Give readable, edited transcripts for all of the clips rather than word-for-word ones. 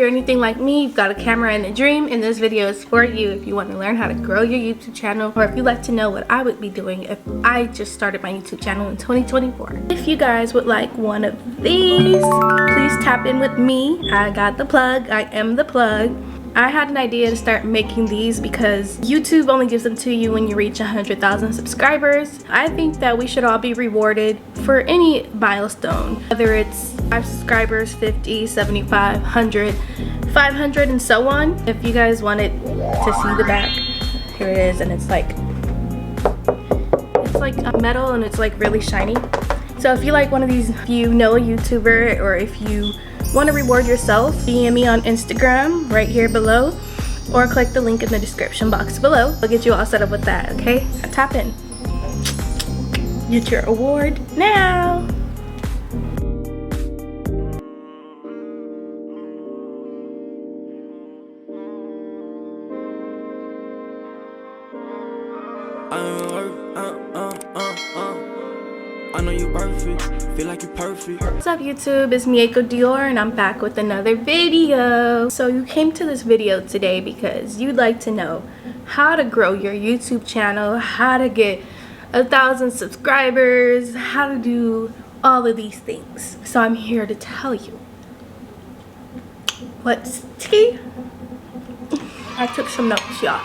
you're anything like me, you've got a camera and a dream, and this video is for you if you want to learn how to grow your YouTube channel, or if you'd like to know what I would be doing if I just started my YouTube channel in 2024. If you guys would like one of these, please tap in with me. I got the plug. I am the plug. I had an idea to start making these because YouTube only gives them to you when you reach 100,000 subscribers. I think that we should all be rewarded for any milestone, whether it's 5 subscribers, 50, 75, 100, 500, and so on. If you guys wanted to see the back, here it is, and it's like a metal and it's like really shiny. So if you like one of these, if you know a YouTuber, or if you want to reward yourself, DM me on Instagram right here below, or click the link in the description box below. I'll get you all set up with that, okay? Tap in. Get your award now. I know you perfect, feel like you're perfect. What's up YouTube, it's Mieko Dior and I'm back with another video. So you came to this video today because you'd like to know how to grow your YouTube channel, how to get 1,000 subscribers, how to do all of these things. So I'm here to tell you what's tea. I took some notes, y'all.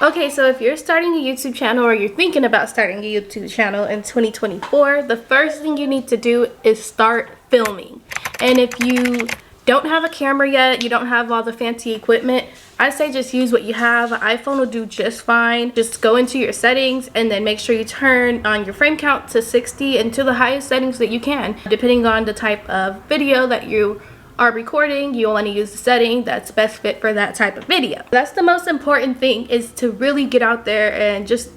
Okay, so if you're starting a YouTube channel, or you're thinking about starting a YouTube channel in 2024, the first thing you need to do is start filming. And if you don't have a camera yet, you don't have all the fancy equipment, I say just use what you have. An iPhone will do just fine. Just go into your settings and then make sure you turn on your frame count to 60 and to the highest settings that you can. Depending on the type of video that you are recording, you want to use the setting that's best fit for that type of video. That's the most important thing, is to really get out there and just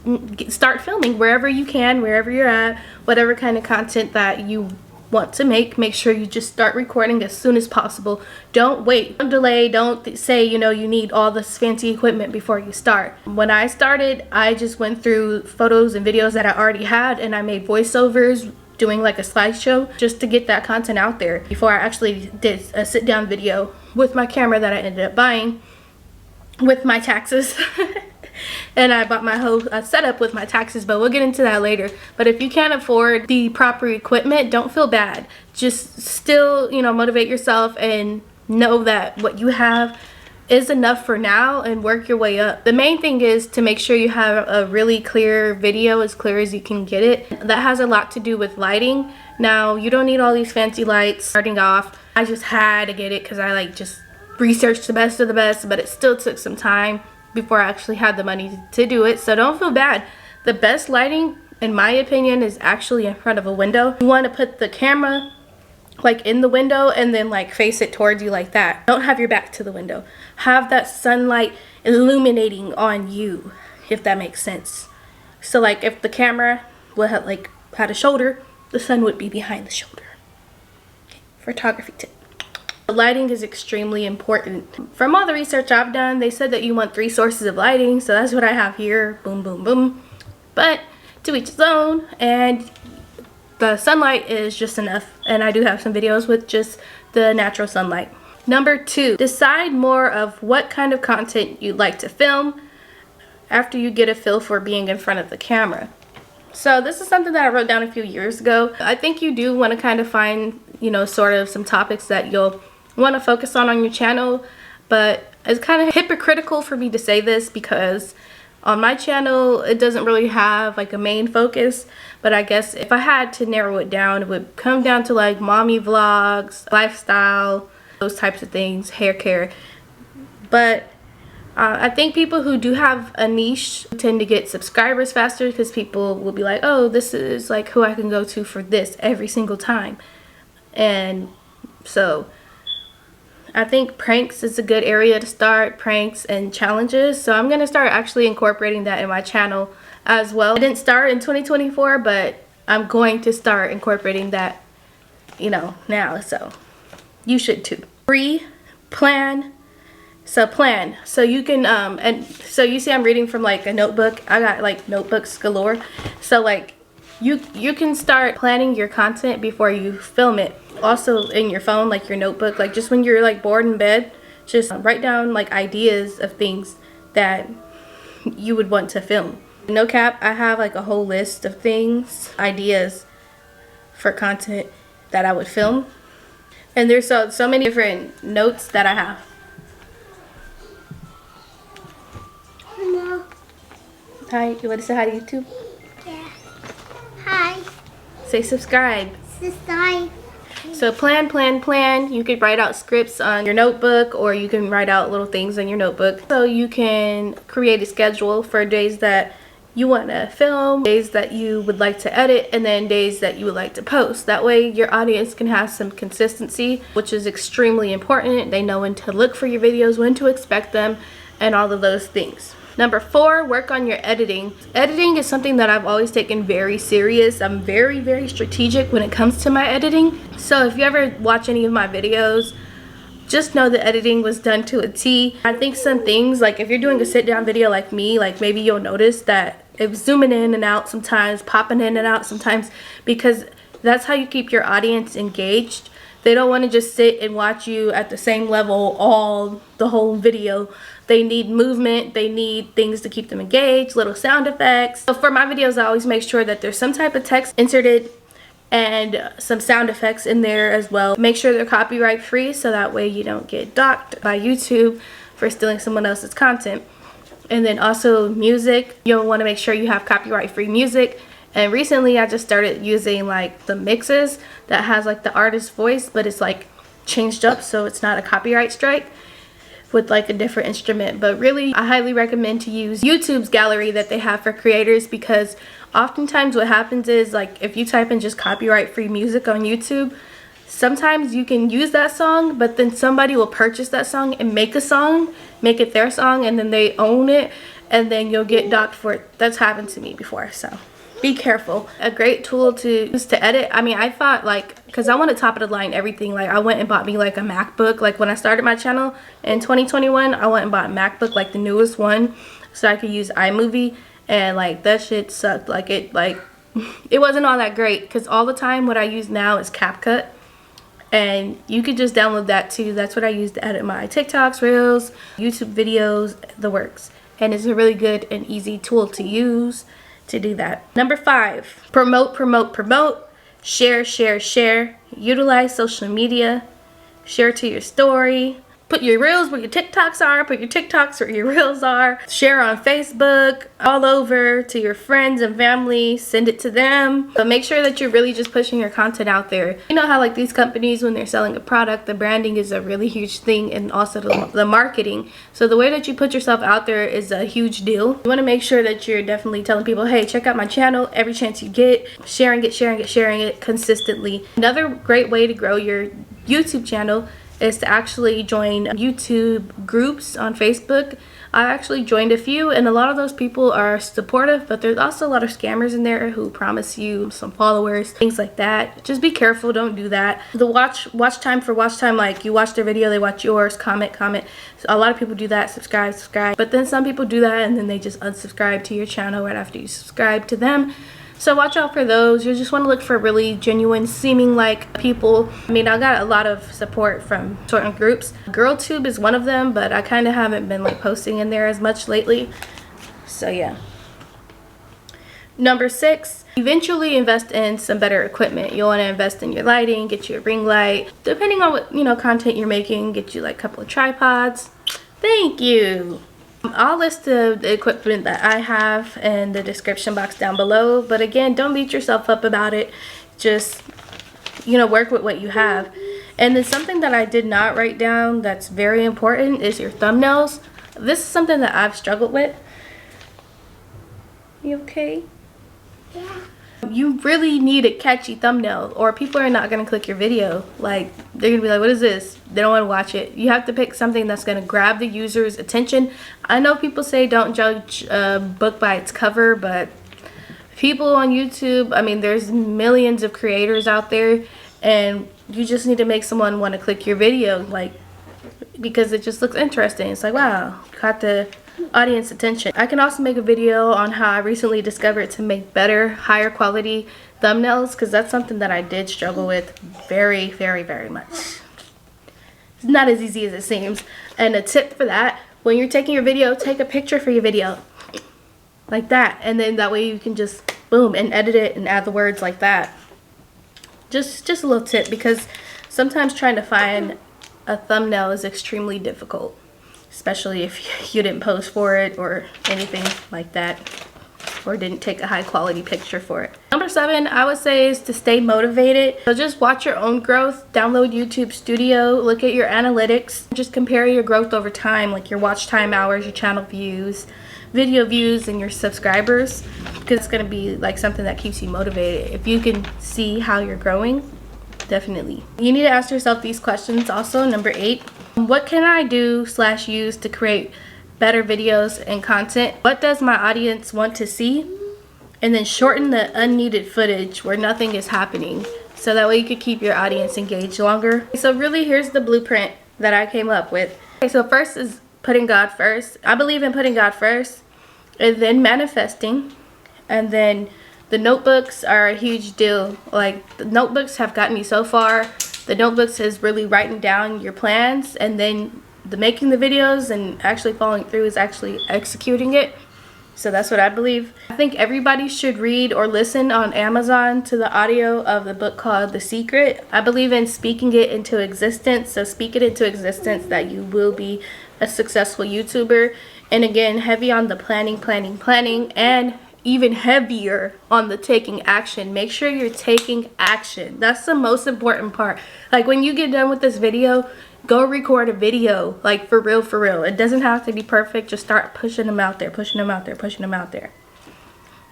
start filming wherever you can, wherever you're at, whatever kind of content that you want to make. Make sure you just start recording as soon as possible. Don't wait, don't delay, don't say you need all this fancy equipment before you start. When I started, I just went through photos and videos that I already had, and I made voiceovers, doing like a slideshow just to get that content out there before I actually did a sit-down video with my camera that I ended up buying with my taxes. And I bought my whole setup with my taxes, but we'll get into that later. But if you can't afford the proper equipment, don't feel bad. Just still, motivate yourself and know that what you have is enough for now, and work your way up. The main thing is to make sure you have a really clear video, as clear as you can get it. That has a lot to do with lighting. Now, you don't need all these fancy lights starting off. I just had to get it because I just researched the best of the best, but it still took some time before I actually had the money to do it. So don't feel bad. The best lighting, in my opinion, is actually in front of a window. You want to put the camera in the window and then face it towards you like that. Don't have your back to the window. Have that sunlight illuminating on you, if that makes sense. So if the camera had a shoulder, the sun would be behind the shoulder. Okay. Photography tip. The lighting is extremely important. From all the research I've done, they said that you want 3 sources of lighting, so that's what I have here. Boom, boom, boom. But to each his own, and the sunlight is just enough, and I do have some videos with just the natural sunlight. Number 2, decide more of what kind of content you'd like to film after you get a feel for being in front of the camera. So this is something that I wrote down a few years ago. I think you do want to kind of find, sort of some topics that you'll want to focus on your channel, but it's kind of hypocritical for me to say this because on my channel, it doesn't really have a main focus, but I guess if I had to narrow it down, it would come down to mommy vlogs, lifestyle, those types of things, hair care. But I think people who do have a niche tend to get subscribers faster because people will be like, oh, this is who I can go to for this every single time. And so I think pranks is a good area to start, pranks and challenges. So I'm going to start actually incorporating that in my channel as well. I didn't start in 2024, but I'm going to start incorporating that, now. So you should too. Plan. So plan. So you can, and so you see I'm reading from a notebook. I got notebooks galore. So you can start planning your content before you film it. Also in your phone, your notebook, just when you're bored in bed, Just write down like ideas of things that you would want to film. No cap, I have like a whole list of things, ideas for content that I would film. And there's so many different notes that I have. Hello. Hi, you want to say hi to YouTube? Yeah. Hi. Say subscribe. Subscribe. So plan. You could write out scripts on your notebook, or you can write out little things in your notebook. So you can create a schedule for days that you want to film, days that you would like to edit, and then days that you would like to post. That way your audience can have some consistency, which is extremely important. They know when to look for your videos, when to expect them, and all of those things. Number 4, work on your editing. Editing is something that I've always taken very serious. I'm very strategic when it comes to my editing. So if you ever watch any of my videos, just know the editing was done to a T. I think some things, like if you're doing a sit down video like me, like maybe you'll notice that it's zooming in and out sometimes, popping in and out sometimes, because that's how you keep your audience engaged. They don't want to just sit and watch you at the same level the whole video. They need movement, they need things to keep them engaged, little sound effects. So for my videos, I always make sure that there's some type of text inserted and some sound effects in there as well. Make sure they're copyright free so that way you don't get docked by YouTube for stealing someone else's content. And then also music, you'll want to make sure you have copyright free music. And recently I just started using like the mixes that has like the artist's voice, but it's like changed up so it's not a copyright strike with like a different instrument. But really, I highly recommend to use YouTube's gallery that they have for creators, because oftentimes what happens is, like, if you type in just copyright free music on YouTube, sometimes you can use that song, but then somebody will purchase that song and make it their song, and then they own it, and then you'll get docked for it. That's happened to me before, so be careful. A great tool to use to edit. I mean, I thought, like, because I want to top of the line everything, like I went and bought me like a MacBook. Like when I started my channel in 2021, I went and bought a MacBook, like the newest one, so I could use iMovie, and like that shit sucked. Like it wasn't all that great, because all the time what I use now is CapCut, and you could just download that too. That's what I use to edit my TikToks, Reels, YouTube videos, the works. And it's a really good and easy tool to use to do that. Number 5, promote. Share. Utilize social media. Share to your story. Put your reels where your TikToks are. Put your TikToks where your reels are. Share on Facebook, all over, to your friends and family. Send it to them. But make sure that you're really just pushing your content out there. You know how like these companies, when they're selling a product, the branding is a really huge thing, and also the marketing. So the way that you put yourself out there is a huge deal. You want to make sure that you're definitely telling people, hey, check out my channel every chance you get. Sharing it consistently. Another great way to grow your YouTube channel is to actually join YouTube groups on Facebook. I actually joined a few, and a lot of those people are supportive, but there's also a lot of scammers in there who promise you some followers, things like that. Just be careful, don't do that. The watch time, like you watch their video, they watch yours, comment. So a lot of people do that, subscribe. But then some people do that and then they just unsubscribe to your channel right after you subscribe to them. So watch out for those. You just want to look for really genuine, seeming like people. I mean, I got a lot of support from certain groups. GirlTube is one of them, but I kind of haven't been like posting in there as much lately. So yeah. Number 6, eventually invest in some better equipment. You'll want to invest in your lighting, get you a ring light. Depending on what, content you're making, get you like a couple of tripods. Thank you. I'll list the equipment that I have in the description box down below, but again, don't beat yourself up about it. Just work with what you have. And then something that I did not write down that's very important is your thumbnails. This is something that I've struggled with. You okay? Yeah. You really need a catchy thumbnail, or people are not going to click your video. Like, they're going to be like, what is this? They don't want to watch it. You have to pick something that's going to grab the user's attention. I know people say don't judge a book by its cover, but people on YouTube, I mean, there's millions of creators out there, and you just need to make someone want to click your video, like, because it just looks interesting. It's like, wow, caught the audience attention. I can also make a video on how I recently discovered to make better, higher quality thumbnails, because that's something that I did struggle with very much. It's not as easy as it seems. And a tip for that, when you're taking your video, take a picture for your video. Like that. And then that way you can just, boom, and edit it and add the words like that. Just a little tip, because sometimes trying to find a thumbnail is extremely difficult. Especially if you didn't post for it or anything like that, or didn't take a high quality picture for it. Number 7, I would say, is to stay motivated. So just watch your own growth, download YouTube Studio, look at your analytics, just compare your growth over time, like your watch time hours, your channel views, video views, and your subscribers, because it's going to be like something that keeps you motivated. If you can see how you're growing, definitely. You need to ask yourself these questions also. Number 8, what can I do / use to create better videos and content? What does my audience want to see? And then shorten the unneeded footage where nothing is happening, so that way you could keep your audience engaged longer. So really, here's the blueprint that I came up with. Okay, so first is putting God first. I believe in putting God first, and then manifesting, and then the notebooks are a huge deal. Like, the notebooks have gotten me so far. The notebooks is really writing down your plans, and then the making the videos and actually following through is actually executing it. So that's what I believe. I think everybody should read or listen on Amazon to the audio of the book called The Secret. I believe in speaking it into existence. So speak it into existence that you will be a successful YouTuber. And again, heavy on the planning, and even heavier on the taking action. Make sure you're taking action. That's the most important part. Like, when you get done with this video, go record a video, like for real. It doesn't have to be perfect. Just start pushing them out there.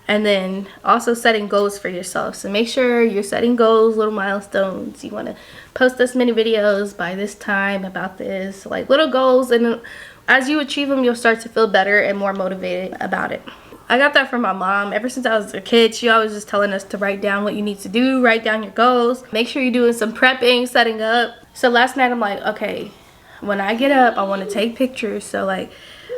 And then also setting goals for yourself. So make sure you're setting goals, little milestones. You want to post this many videos by this time about this, like little goals. And as you achieve them, you'll start to feel better and more motivated about it. I got that from my mom. Ever since I was a kid, she always just telling us to write down what you need to do, write down your goals. Make sure you're doing some prepping, setting up. So last night I'm like, okay, when I get up, I want to take pictures. So like,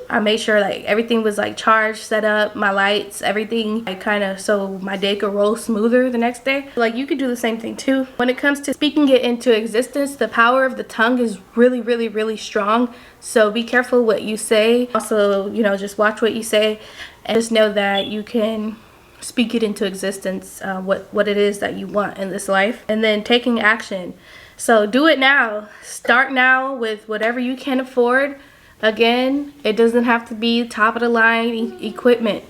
I made sure like everything was like charged, set up, my lights, everything, like kind of so my day could roll smoother the next day. Like, you could do the same thing too. When it comes to speaking it into existence, the power of the tongue is really strong. So be careful what you say. Also, you know, just watch what you say and just know that you can speak it into existence, what it is that you want in this life. And then taking action. So do it now. Start now with whatever you can afford. Again, it doesn't have to be top of the line equipment.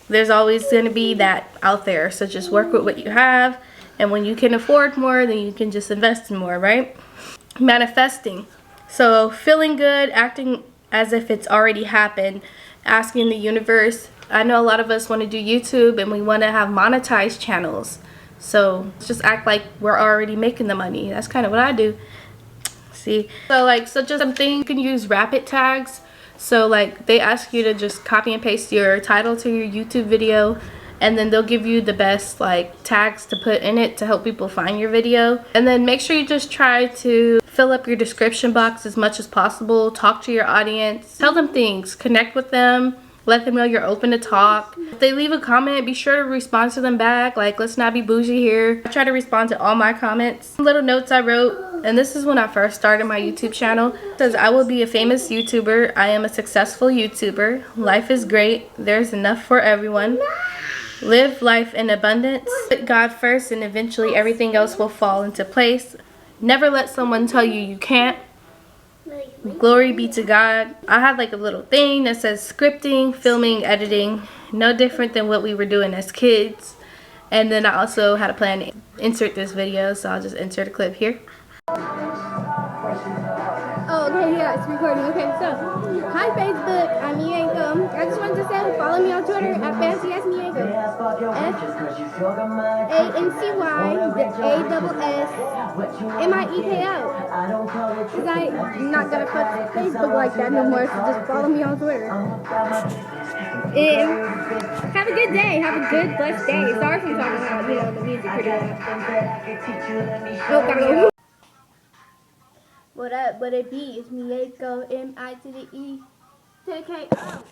There's always going to be that out there. So just work with what you have. And when you can afford more, then you can just invest in more, right? Manifesting. So feeling good, acting as if it's already happened, asking the universe. I know a lot of us want to do YouTube and we want to have monetized channels. So just act like we're already making the money. That's kind of what I do. See? So just something, you can use rapid tags. So like, they ask you to just copy and paste your title to your YouTube video, and then they'll give you the best like tags to put in it to help people find your video. And then make sure you just try to fill up your description box as much as possible. Talk to your audience, tell them things, connect with them, let them know you're open to talk. If they leave a comment, be sure to respond to them back. Like, let's not be bougie here. I try to respond to all my comments. Little notes I wrote, and this is when I first started my YouTube channel. It says, I will be a famous YouTuber. I am a successful YouTuber. Life is great. There's enough for everyone. Live life in abundance. Put God first, and eventually everything else will fall into place. Never let someone tell you you can't. Glory be to God. I had like a little thing that says scripting, filming, editing. No different than what we were doing as kids. And then I also had a plan to insert this video, so I'll just insert a clip here. Oh, okay, yeah, it's recording. Okay, so, hi Facebook, I'm Mieko. I just wanted to say, follow me on Twitter at FancyAssMieko. FANCYASSMIEKO. Because I'm not gonna put Facebook like that no more, so just follow me on Twitter. And have a good day. Have a good, blessed day. Sorry if I'm talking about, the music pretty loud. Oh, gotta go. What up, what it be? It's Mieko, M-I to the E to the K-O.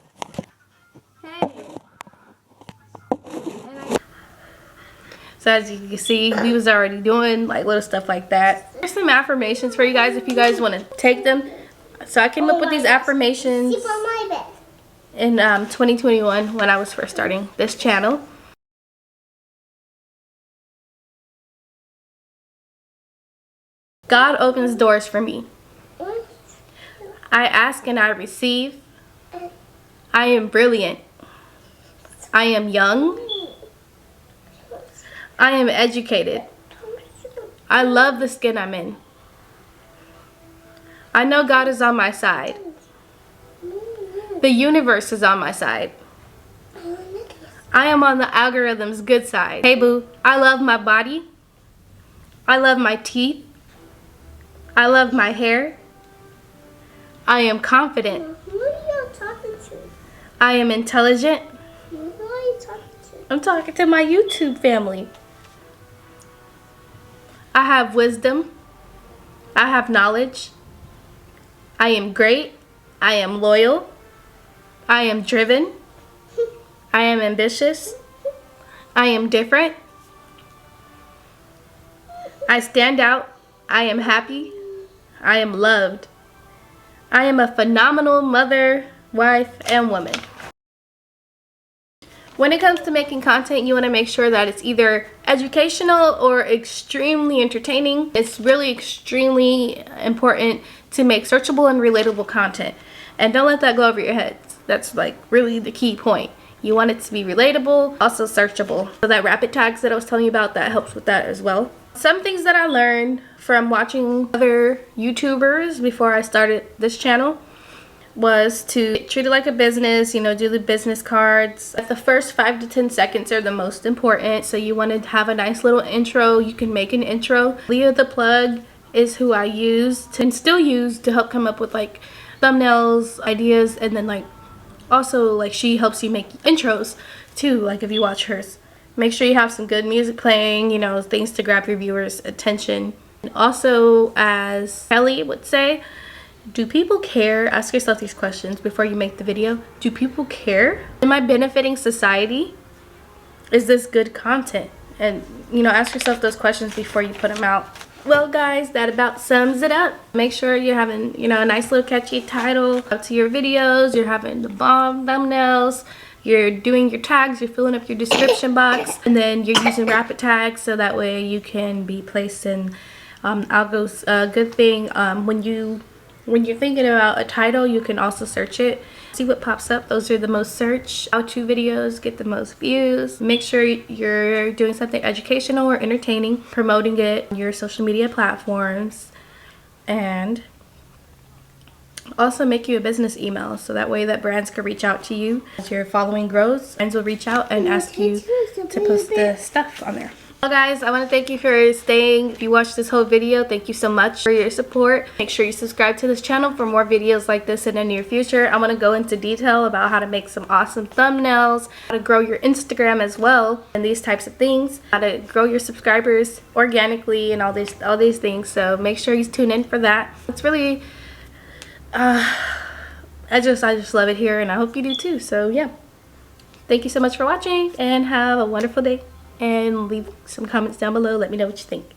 Hey. So as you can see, we was already doing like little stuff like that. There's some affirmations for you guys if you guys want to take them. So I came up with these affirmations Sleep on my bed. in 2021 when I was first starting this channel. God opens doors for me. I ask and I receive. I am brilliant. I am young. I am educated. I love the skin I'm in. I know God is on my side. The universe is on my side. I am on the algorithm's good side. Hey boo, I love my body. I love my teeth. I love my hair. I am confident. Who are you talking to? I am intelligent. Who are you talking to? I'm talking to my YouTube family. I have wisdom. I have knowledge. I am great. I am loyal. I am driven. I am ambitious. I am different. I stand out. I am happy. I am loved. I am a phenomenal mother, wife, and woman. When it comes to making content, you want to make sure that it's either educational or extremely entertaining. It's really extremely important to make searchable and relatable content. And don't let that go over your head. That's like really the key point. You want it to be relatable, also searchable. So that rapid tags that I was telling you about, that helps with that as well. Some things that I learned from watching other YouTubers before I started this channel was to treat it like a business, you know, do the business cards. The first 5 to 10 seconds are the most important, so you want to have a nice little intro. You can make an intro. Leah the Plug is who I use and still use to help come up with like thumbnails, ideas, and then like also like she helps you make intros too, like if you watch hers. Make sure you have some good music playing, you know, things to grab your viewers' attention. And also, as Kelly would say, do people care? Ask yourself these questions before you make the video. Do people care? Am I benefiting society? Is this good content? And, you know, ask yourself those questions before you put them out. Well, guys, that about sums it up. Make sure you're having, you know, a nice little catchy title up to your videos. You're having the bomb thumbnails. You're doing your tags, you're filling up your description box, and then you're using rapid tags so that way you can be placed in algos. Good thing when you're thinking about a title, you can also search it, see what pops up. Those are the most searched. How-to videos get the most views. Make sure you're doing something educational or entertaining, promoting it on your social media platforms, and also make you a business email so that way that brands can reach out to you. As your following grows, brands will reach out and ask you to post the stuff on there. Well guys, I want to thank you for staying. If you watched this whole video, thank you so much for your support. Make sure you subscribe to this channel for more videos like this in the near future. I want to go into detail about how to make some awesome thumbnails, how to grow your Instagram as well, and these types of things, how to grow your subscribers organically and all these things. So make sure you tune in for that. It's really I just love it here, and I hope you do too. So yeah, thank you so much for watching and have a wonderful day, and leave some comments down below. Let me know what you think.